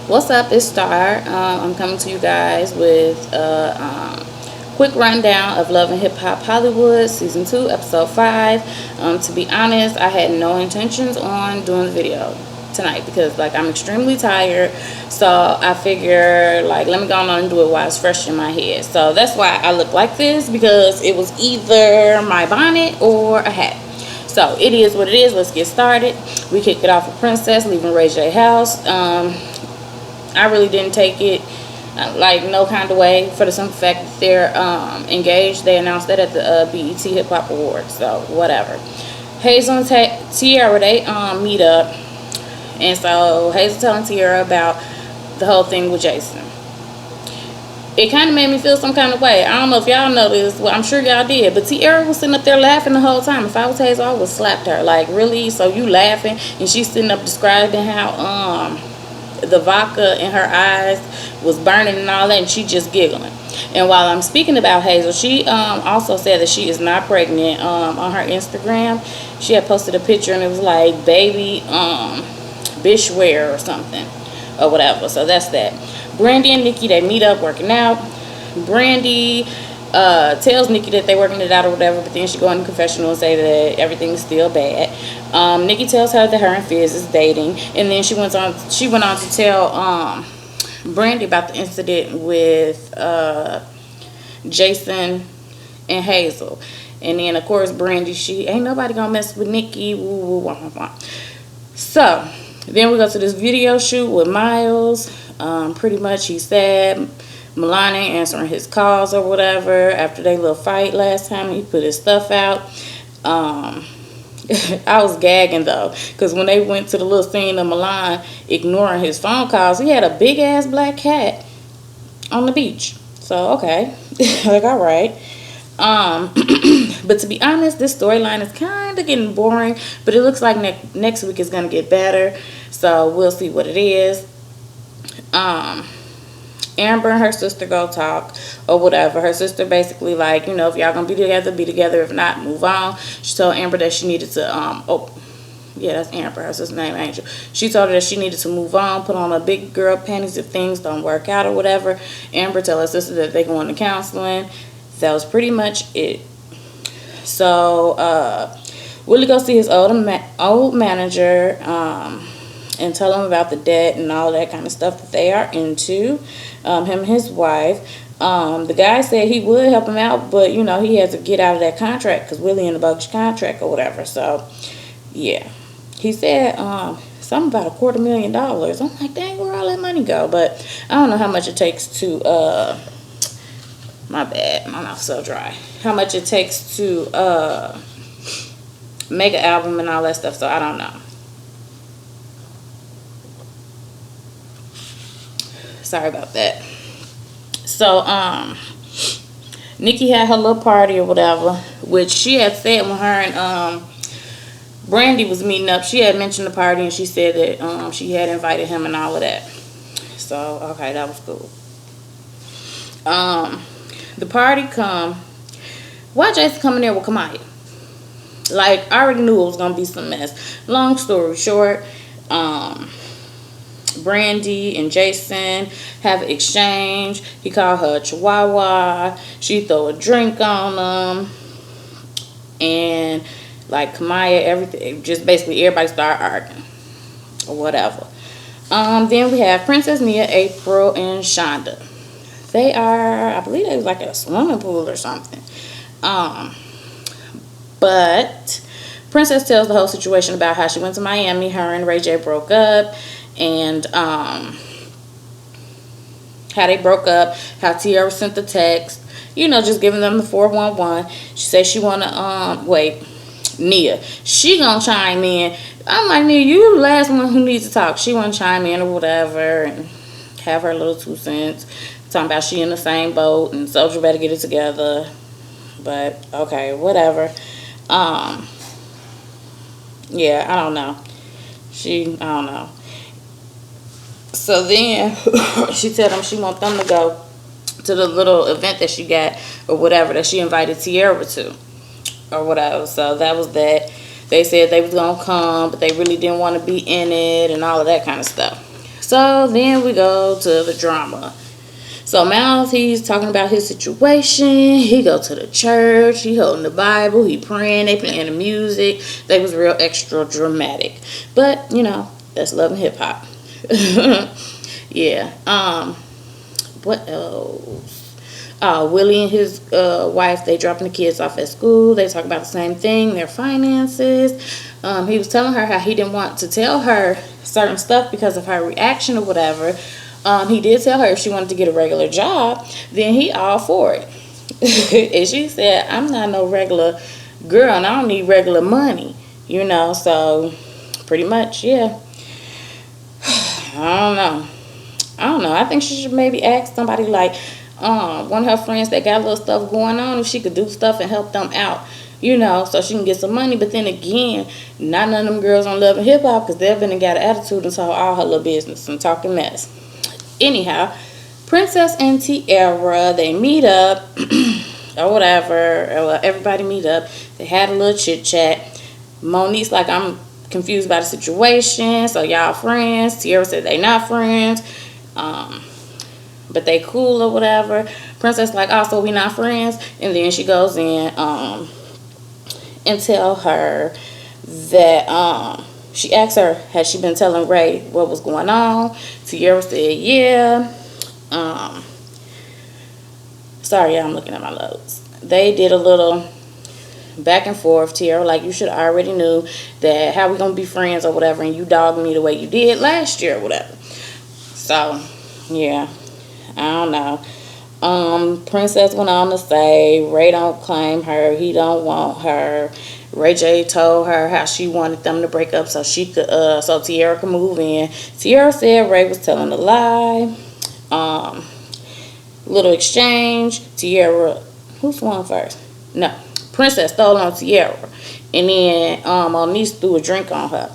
What's up? It's Star. I'm coming to you guys with a quick rundown of Love and Hip Hop Hollywood Season 2, Episode 5. To be honest, I had no intentions on doing the video tonight because I'm extremely tired. So I figure let me go on and do it while it's fresh in my head. So that's why I look like this, because it was either my bonnet or a hat. So it is what it is. Let's get started. We kicked it off with Princess leaving Ray J's house. I really didn't take it no kind of way, for the simple fact that they're engaged. They announced that at the BET Hip Hop Awards, so whatever. Hazel and Tiara, they meet up, and so Hazel telling Tiara about the whole thing with Jason. It kind of made me feel some kind of way. I don't know if y'all know this. Well, I'm sure y'all did. But Tiara was sitting up there laughing the whole time. If I was Hazel, I would have slapped her. Like, really? So you laughing? And she's sitting up describing how the vodka in her eyes was burning and all that, and she just giggling. And while I'm speaking about Hazel, she also said that she is not pregnant. On her Instagram, she had posted a picture, and it was like baby Bishware or something or whatever. So that's that. Brandy and Nikki, they meet up working out. Brandy tells Nikki that they're working it out or whatever, but then she go in the confessional and say that everything's still bad. Nikki tells her that her and Fizz is dating, and then she went on to tell Brandy about the incident with Jason and Hazel. And then of course Brandy, she ain't nobody gonna mess with Nikki. Woo, woo, wah, wah, wah. So then we go to this video shoot with Miles. Pretty much he said Milan ain't answering his calls or whatever after they little fight last time. He put his stuff out. I was gagging though, because when they went to the little scene of Milan ignoring his phone calls, he had a big ass black cat on the beach. So okay, all right. But to be honest, this storyline is kind of getting boring, but it looks like next week is gonna get better. So we'll see what it is. Amber and her sister go talk or whatever. Her sister basically if y'all gonna be together, be together. If not, move on. She told Amber that she needed to that's Amber, her sister's name Angel. She told her that she needed to move on, put on a big girl panties if things don't work out or whatever. Amber tell her sister that they going to counseling. That was pretty much it. So Willie go see his old manager and tell him about the debt and all that kind of stuff that they are into. Him and his wife. The guy said he would help him out, but he has to get out of that contract because Willie in the bogus contract or whatever. So yeah, he said something about $250,000. I'm like, dang, where all that money go? But I don't know how much it takes to my bad, my mouth's so dry. How much it takes to make an album and all that stuff. So I don't know. Sorry about that. So Nikki had her little party or whatever, which she had said when her and Brandy was meeting up. She had mentioned the party, and she said that she had invited him and all of that. So okay, that was cool. The party come. Why Jason coming there with Kamaya? I already knew it was gonna be some mess. Long story short, Brandy and Jason have an exchange. He called her a chihuahua. She throw a drink on him, and Kamaya, everything, just basically everybody start arguing or whatever. Then we have Princess Nia, April, and Shonda. They are, I believe they was at a swimming pool or something. But Princess tells the whole situation about how she went to Miami, her and Ray J broke up, and how they broke up, how Tiara sent the text, just giving them the 411. She said she wanna Nia, she gonna chime in. I'm like, Nia, you the last one who needs to talk. She wanna chime in or whatever and have her little 2 cents, talking about she in the same boat and Soldier better get it together. But okay, whatever. Yeah, I don't know. I don't know. So then she told them she want them to go to the little event that she got or whatever that she invited Tiara to or whatever. So that was that. They said they was gonna come, but they really didn't want to be in it and all of that kind of stuff. So then we go to the drama. So Miles, he's talking about his situation. He go to the church. He holding the Bible. He praying. They playing the music. They was real extra dramatic. But, you know, that's love and hip hop. Yeah. What else? Willie and his wife, they dropping the kids off at school. They talk about the same thing, their finances. He was telling her how he didn't want to tell her certain stuff because of her reaction or whatever. He did tell her if she wanted to get a regular job, then he all for it. And she said, I'm not no regular girl and I don't need regular money, you know. So pretty much, yeah. I don't know. I think she should maybe ask somebody like one of her friends that got a little stuff going on if she could do stuff and help them out, you know, so she can get some money. But then again, not none of them girls on Love and Hip Hop, because they've been and got an attitude and told all her little business and talking mess. Anyhow, Princess and Tiara, they meet up or whatever. Or everybody meet up. They had a little chit chat. Monique's like, I'm confused by the situation, so y'all friends. Tiara said they not friends, but they cool or whatever. Princess like, oh, so we not friends? And then she goes in and tell her that she asked her, has she been telling Ray what was going on? Tiara said, yeah. Sorry, I'm looking at my notes. They did a little back and forth. Tiara like, you should already knew that how we gonna be friends or whatever, and you dogged me the way you did last year or whatever. So yeah, I don't know. Princess went on to say Ray don't claim her, he don't want her. Ray J told her how she wanted them to break up so she could so Tiara could move in. Tiara said Ray was telling a lie. Little exchange. Tiara, who's won first? No, Princess stole on Tiara, and then Monique threw a drink on her.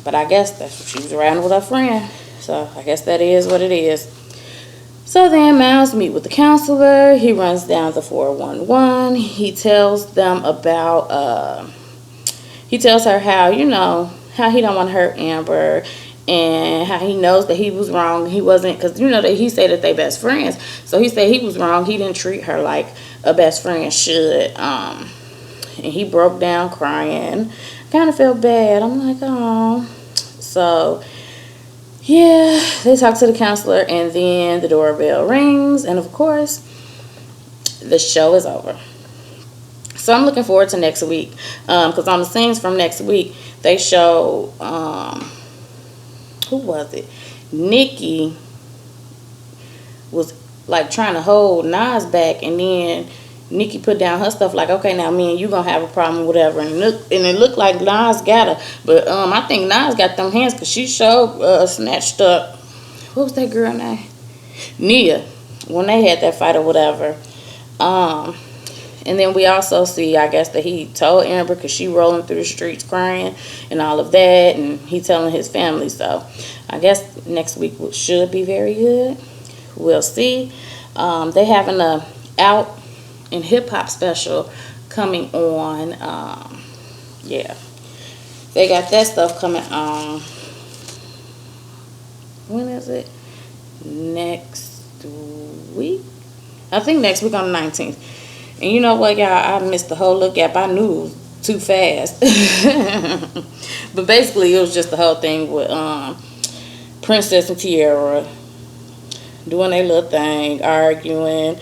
But I guess that's what she was riding with her friend. So I guess that is what it is. So then Miles meet with the counselor. He runs down the 411. He tells them about, he tells her how, you know, how he don't want to hurt Amber and how he knows that he was wrong. He wasn't, because, you know, that he said that they best friends. So he said he was wrong. He didn't treat her like a best friend should. And he broke down crying. Kind of felt bad. I'm like, oh. So yeah, they talk to the counselor, and then the doorbell rings, and of course, the show is over. So I'm looking forward to next week, because on the scenes from next week, they show, who was it? Nikki was like trying to hold Nas back, and then Nikki put down her stuff like, okay, now me and you gonna have a problem, whatever. And it looked like Nas got her, but I think Nas got them hands, because she showed snatched up. What was that girl name? Nia, when they had that fight or whatever. And then we also see, I guess, that he told Amber, because she rolling through the streets crying and all of that, and he telling his family. So I guess next week should be very good. We'll see. They having a out and hip hop special coming on. Yeah, they got that stuff coming on. When is it? Next week? I think next week on the 19th. And you know what, y'all? I missed the whole look up. I knew it was too fast. But basically, it was just the whole thing with Princess and Tiara doing their little thing, arguing.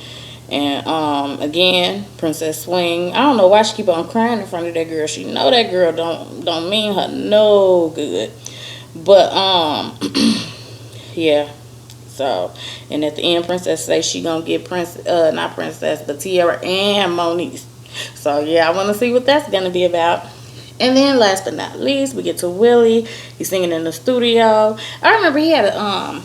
And again, Princess swing. I don't know why she keep on crying in front of that girl. She know that girl don't mean her no good. But yeah. So, and at the end, Princess say she gonna get not Princess, but Tiara and Monique. So yeah, I want to see what that's gonna be about. And then last but not least, we get to Willie. He's singing in the studio. I remember he had a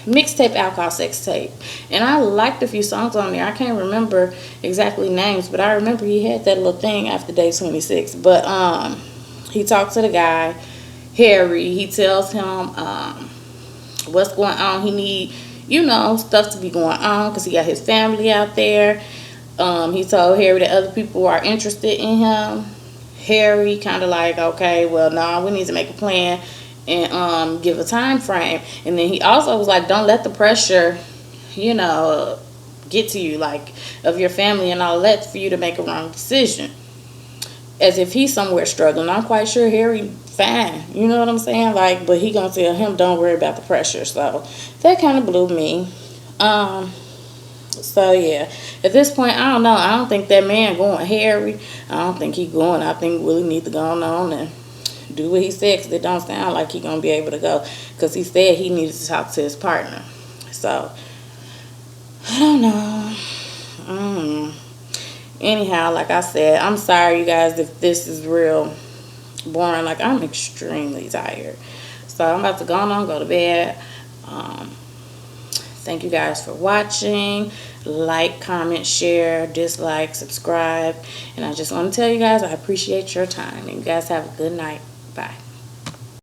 mixtape out called Sex Tape, and I liked a few songs on there. I can't remember exactly names, but I remember he had that little thing after day 26. But he talked to the guy Harry. He tells him what's going on. He need, you know, stuff to be going on because he got his family out there. He told Harry that other people are interested in him. Harry kind of like, okay, well, no, we need to make a plan and give a time frame. And then he also was like, don't let the pressure, get to you, like, of your family and all that, for you to make a wrong decision. As if he's somewhere struggling. I'm quite sure Harry fine. You know what I'm saying? Like, but he gonna tell him, don't worry about the pressure. So that kind of blew me. So yeah, at this point, I don't know. I don't think that man going Harry. I don't think he going. I think Willie need to go on and do what he said, because it don't sound like he gonna be able to go, because he said he needed to talk to his partner. So I don't know. Anyhow, like I said, I'm sorry, you guys, if this is real boring. Like, I'm extremely tired. So I'm about to go to bed. Thank you guys for watching. Like, comment, share, dislike, subscribe. And I just want to tell you guys I appreciate your time. And you guys have a good night. Bye.